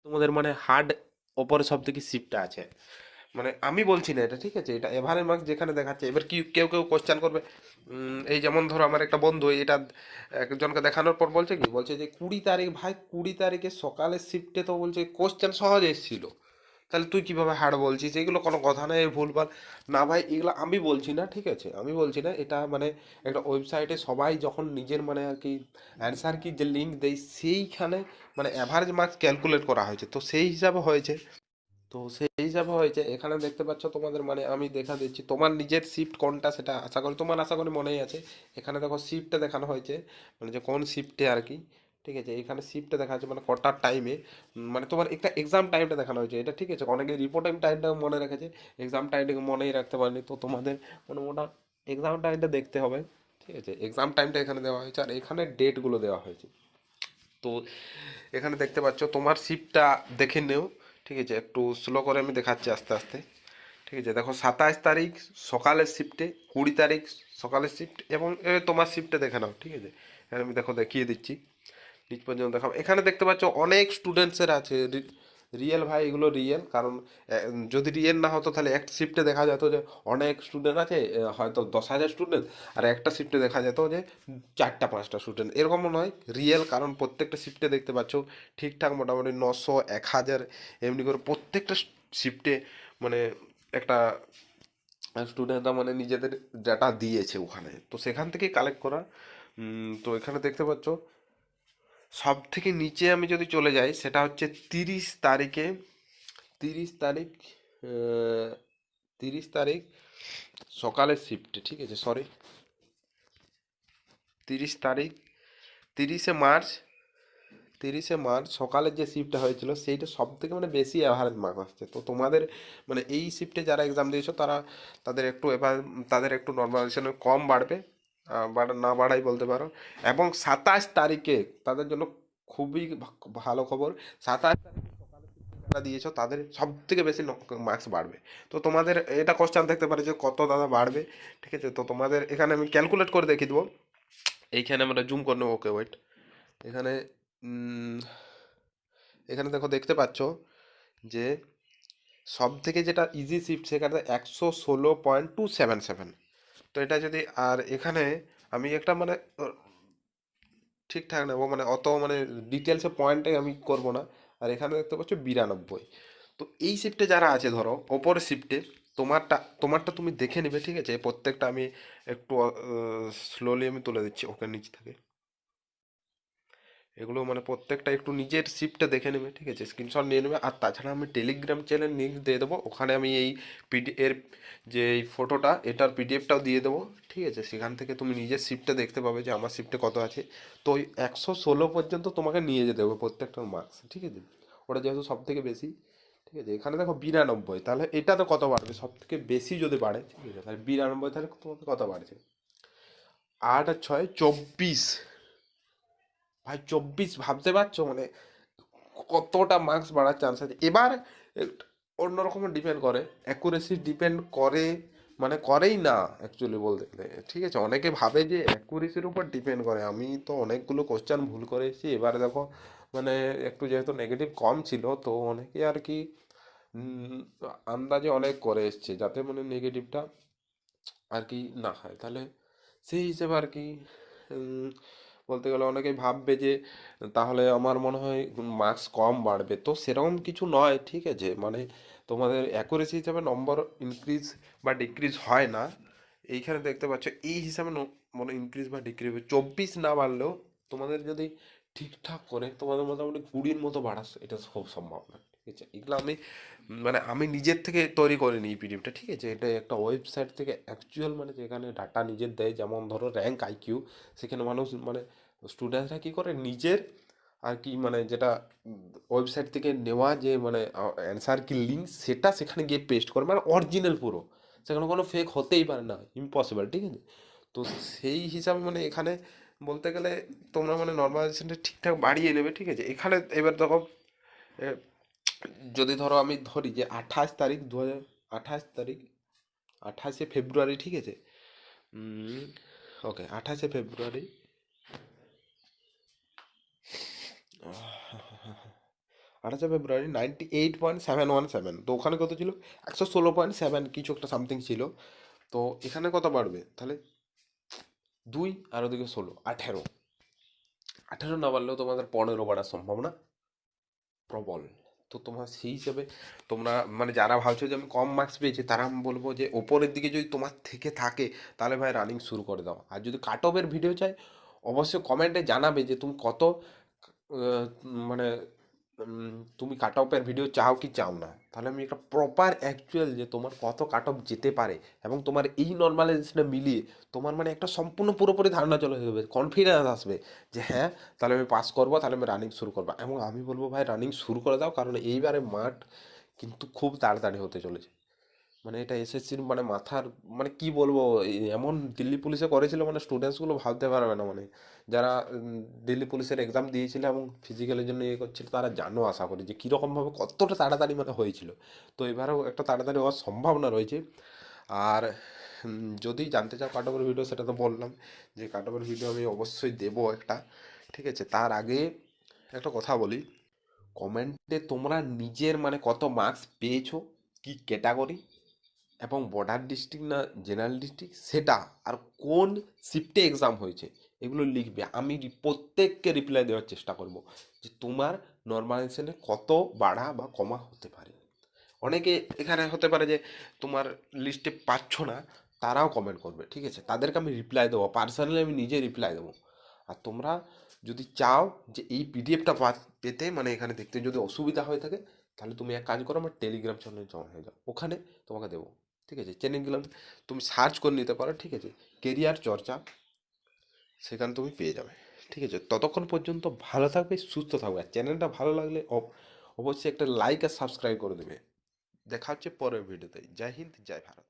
তোমাদের মানে হার্ড ওপরে সব থেকে শিফটটা আছে। মানে আমি বলছি না এটা, ঠিক আছে, এটা এভারেজ মার্কস যেখানে দেখাচ্ছে। এবার কি কেউ কেউ কোশ্চেন করবে, এই যেমন ধরো আমার একটা বন্ধু এটা একজনকে দেখানোর পর বলছে কি, বলছে যে 20 তারিখ, ভাই 20 তারিখে সকালের শিফটে তো বলছে কোশ্চেন সহজ এসেছিল, তাহলে তুই কিভাবে হার্ড বলছিস? এগুলো কোনো কথা নয়, ভুলভাল। না ভাই, এগুলো আমি বলছি না, ঠিক আছে, আমি বলছি না, এটা মানে একটা ওয়েবসাইটে সবাই যখন নিজের মানে আর কি অ্যান্সার কি যে লিঙ্ক দেয় সেইখানে মানে অ্যাভারেজ মার্কস ক্যালকুলেট করা হয়েছে, তো সেই হিসাবে হয়েছে। তো সেই হিসাবে হয়েছে, এখানে দেখতে পাচ্ছ তোমাদের মানে আমি দেখা দিচ্ছি তোমার নিজের শিফট কোনটা, সেটা আশা করি তোমার আশা করি মনেই আছে। এখানে দেখো শিফটটা দেখানো হয়েছে, মানে যে কোন শিফটে আর কি, ঠিক আছে, এখানে শিফটটা দেখা যাচ্ছে মানে কটার টাইমে, মানে তোমার একটা এক্সাম টাইমটা দেখানো হয়েছে এটা, ঠিক আছে। অনেকে রিপোর্টিং টাইমটা মনে রেখেছে, এক্সাম টাইমটাকে মনেই রাখতে পারেনি, তো তোমাদের মানে মোটা এক্সাম টাইমটা দেখতে হবে, ঠিক আছে। এক্সাম টাইমটা এখানে দেওয়া হয়েছে আর এখানে ডেটগুলো দেওয়া হয়েছে। তো এখানে দেখতে পাচ্ছ তোমার শিফটটা দেখে নেও, ঠিক আছে, একটু স্লো করে আমি দেখাচ্ছি আস্তে আস্তে, ঠিক আছে। দেখো 27 তারিখ সকালের শিফটে, 20 তারিখ সকালের শিফট, এবং তোমার শিফটে দেখে নাও, ঠিক আছে। এখানে আমি দেখো দেখিয়ে দিচ্ছি নিচ পর্যন্ত দেখাবো। এখানে দেখতে পাচ্ছ অনেক স্টুডেন্টসের আছে, রিয়েল ভাই, এগুলো রিয়েল, কারণ যদি রিয়েল না হতো তাহলে একটা শিফটে দেখা যেত যে অনেক স্টুডেন্ট আছে, হয়তো 10,000 স্টুডেন্ট, আর একটা শিফটে দেখা যেত যে 4-5টা স্টুডেন্ট, এরকমও নয়, রিয়েল, কারণ প্রত্যেকটা শিফটে দেখতে পাচ্ছ ঠিকঠাক মোটামুটি 900, 1,000 এমনি করে প্রত্যেকটা শিফটে মানে একটা স্টুডেন্টরা মানে নিজেদের ডাটা দিয়েছে ওখানে, তো সেখান থেকেই কালেক্ট করা। তো এখানে দেখতে পাচ্ছ সব থেকে নিচে আমি যদি চলে যাই, সেটা হচ্ছে 30 তারিখে, 30 তারিখ, আহ, 30 তারিখ সকালের শিফটে, ঠিক আছে, সরি, 30 তারিখ, 30শে মার্চ, 30শে মার্চ সকালের যে শিফটটা হয়েছিল সেইটা সব থেকে মানে বেশি অ্যাভারেজ মার্ক আসছে। তো তোমাদের মানে এই শিফটে যারা এক্সাম দিয়েছো তারা, তাদের একটু এবার তাদের একটু নর্মালাইজেশনে কম বাড়বে, না বাড়াই বলতে পারো। এবং 27 তারিখে তাদের জন্য খুবই ভালো খবর, 27 তারিখে যারা দিয়েছো তাদের সব থেকে বেশি মার্কস বাড়বে। তো তোমাদের এটা কোশ্চেন থাকতে পারে যে কত দাদা বাড়বে, ঠিক আছে। তো তোমাদের এখানে আমি ক্যালকুলেট করে দেখিয়ে দেবো, এইখানে আমরা জুম করে নেবো, ওকে ওয়েট। এখানে উম, এখানে দেখো দেখতে পাচ্ছ যে সব থেকে যেটা ইজি শিফট সেখানে 116.277। তো এটা যদি, আর এখানে আমি একটা মানে ঠিকঠাক নেবো, মানে অত মানে ডিটেলসে পয়েন্টে আমি করব না। আর এখানে দেখতে পাচ্ছ 92। তো এই শিফটে যারা আছে ধরো ওপরের শিফটে, তোমারটা তুমি দেখে নেবে, ঠিক আছে। প্রত্যেকটা আমি একটু স্লোলি আমি তুলে দিচ্ছি, ওকে, নিচ থেকে এগুলো মানে প্রত্যেকটা একটু নিজের শিফটটা দেখে নেবে, ঠিক আছে, স্ক্রিনশট নিয়ে নেবে। আর তাছাড়া আমি টেলিগ্রাম চ্যানেল লিঙ্ক দিয়ে দেবো, ওখানে আমি এই এর যে এই ফটোটা এটার পিডিএফটাও দিয়ে দেবো, ঠিক আছে। সেখান থেকে তুমি নিজের শিফটটা দেখতে পাবে যে আমার শিফটে কত আছে। তো ওই 116 পর্যন্ত তোমাকে নিয়ে যেতে হবে প্রত্যেকটার মার্কস, ঠিক আছে, ওটা যেহেতু সব থেকে বেশি, ঠিক আছে। এখানে দেখো 92, তাহলে এটা তো কত বাড়বে, সব থেকে বেশি যদি বাড়ে, ঠিক আছে, তাহলে 92, তাহলে তোমাকে কত বাড়ছে, 8 আর 6 24। ভাই 24, ভাবতে পারছো মানে কতটা মার্কস বাড়ার চান্স আছে। এবার অন্যরকম ডিপেন্ড করে, অ্যাকুরেসি ডিপেন্ড করে, মানে করেই না অ্যাকচুয়ালি বলতে গেলে, ঠিক আছে। অনেকে ভাবে যে অ্যাকুরেসির উপর ডিপেন্ড করে, আমি তো অনেকগুলো কোশ্চেন ভুল করে এসেছি। এবারে দেখো মানে একটু যেহেতু নেগেটিভ কম ছিল, তো অনেকে আর কি উম, আন্দাজে অনেক করে এসছে যাতে মানে নেগেটিভটা আর কি না হয়, তাহলে সেই হিসেবে আর কি উম, বলতে গেলে অনেকেই ভাববে যে তাহলে আমার মনে হয় মার্কস কম বাড়বে, তো সেরকম কিছু নয়, ঠিক আছে। মানে তোমাদের অ্যাকুরেসি হিসাবে নম্বর ইনক্রিজ বা ডিক্রিজ হয় না। এইখানে দেখতে পাচ্ছ এই হিসাবে মানে ইনক্রিজ বা ডিক্রিজ 24 না বাড়লেও তোমাদের যদি ঠিকঠাক করে তোমাদের মোটামুটি 20-র মতো বাড়াস, এটা খুব সম্ভাবনা, ঠিক আছে। এগুলো আমি মানে আমি নিজের থেকে তৈরি করিনি এই পিডিএফটা, ঠিক আছে। এটা একটা ওয়েবসাইট থেকে অ্যাকচুয়াল মানে যেখানে ডাটা নিজের দেয়, যেমন ধরো র্যাঙ্ক আইকিউ, সেখানে মানুষ মানে স্টুডেন্টরা কী করে নিজের আর কি মানে যেটা ওয়েবসাইট থেকে নেওয়া যে মানে অ্যান্সার কি লিঙ্ক, সেটা সেখানে গিয়ে পেস্ট করে, মানে অরিজিনাল পুরো, সেখানে কোনো ফেক হতেই পারে না, ইম্পসিবল, ঠিক আছে। তো সেই হিসাবে মানে এখানে বলতে গেলে তোমরা মানে নর্মালাইজেশনটা ঠিকঠাক বাড়িয়ে নেবে, ঠিক আছে। এখানে এবার দেখো এ, যদি ধরো আমি ধরি যে 28 তারিখ 2028 তারিখ, 28শে ফেব্রুয়ারি, ঠিক আছে। ওকে, 28শে ফেব্রুয়ারি, 28 ফেব্রুয়ারি 98.717। তো ওখানে কত ছিল? 116.7 কিছু একটা সামথিং ছিল। তো এখানে কত বাড়বে তাহলে? 2 আর ওদিকে 16, 18। 18 না বাড়লেও তোমাদের 15 বাড়ার সম্ভাবনা প্রবল। তো তোমার সেই হিসেবে তোমরা মানে যারা ভাবছো যে আমি কম মার্কস পেয়েছি, তারা আমি বলবো যে ওপরের দিকে যদি তোমার থেকে থাকে তাহলে ভাই রানিং শুরু করে দাও। আর যদি কাট অফের ভিডিও চাই, অবশ্যই কমেন্টে জানাবে যে তুমি কত মানে তুমি কাট অফের ভিডিও চাও কি চাও না। তাহলে আমি একটা প্রপার অ্যাকচুয়াল যে তোমার কত কাট অফ যেতে পারে এবং তোমার এই নর্মালাইজেশনটা মিলিয়ে তোমার মানে একটা সম্পূর্ণ পুরোপুরি ধারণা চলে যাবে, কনফিডেন্স আসবে যে হ্যাঁ তাহলে আমি পাস করবো, তাহলে আমি রানিং শুরু করবো। এবং আমি বলবো ভাই রানিং শুরু করে দাও, কারণ এইবারে মাঠ কিন্তু খুব তাড়াতাড়ি হতে চলেছে। মানে এটা এসএসসির মানে মাথার মানে কি বলবো, এমন দিল্লি পুলিশে করেছিল মানে স্টুডেন্টসগুলো ভাবতে পারবে না। মানে যারা দিল্লি পুলিশের এক্সাম দিয়েছিল এবং ফিজিক্যালের জন্য ইয়ে করছিল, তারা জানো আশা করি যে কীরকমভাবে কতটা তাড়াতাড়ি মানে হয়েছিল। তো এবারেও একটা তাড়াতাড়ি হওয়ার সম্ভাবনা রয়েছে। আর যদি জানতে চাও কাটঅফের ভিডিও, সেটা তো বললাম যে কাটঅফের ভিডিও আমি অবশ্যই দেবো একটা। ঠিক আছে, তার আগে একটা কথা বলি, কমেন্টে তোমরা নিজের মানে কত মার্কস পেয়েছো, কি ক্যাটাগরি, এবং বর্ডার ডিস্ট্রিক্ট না জেনারেল ডিস্ট্রিক্ট সেটা, আর কোন শিফটে এক্সাম হয়েছে, এগুলো লিখবে। আমি প্রত্যেককে রিপ্লাই দেওয়ার চেষ্টা করব যে তোমার নর্মালাইজেশনে কত বাড়া বা কমা হতে পারে। অনেকে এখানে হতে পারে যে তোমার লিস্টে পাচ্ছ না, তারাও কমেন্ট করবে, ঠিক আছে, তাদেরকে আমি রিপ্লাই দেবো, পার্সোনালি আমি নিজে রিপ্লাই দেবো। আর তোমরা যদি চাও যে এই পিডিএফটা পেতে মানে এখানে দেখতে যদি অসুবিধা হয়ে থাকে, তাহলে তুমি এক কাজ করো, আমার টেলিগ্রাম চ্যানেলে জয়েন হয়ে যাও, ওখানে তোমাকে দেবো। ঠিক আছে, টেলিগ্রাম তুমি সার্চ করে নিতে পারো, ঠিক আছে, কেরিয়ার চর্চা, সেখানে তুমি পেয়ে যাবে। ঠিক আছে, ততক্ষণ পর্যন্ত ভালো থাকবে, সুস্থ থাকবে। আর চ্যানেলটা ভালো লাগলে অবশ্যই একটা লাইক আর সাবস্ক্রাইব করে দেবে। দেখা হচ্ছে পরের ভিডিওতে। জয় হিন্দ, জয় ভারত।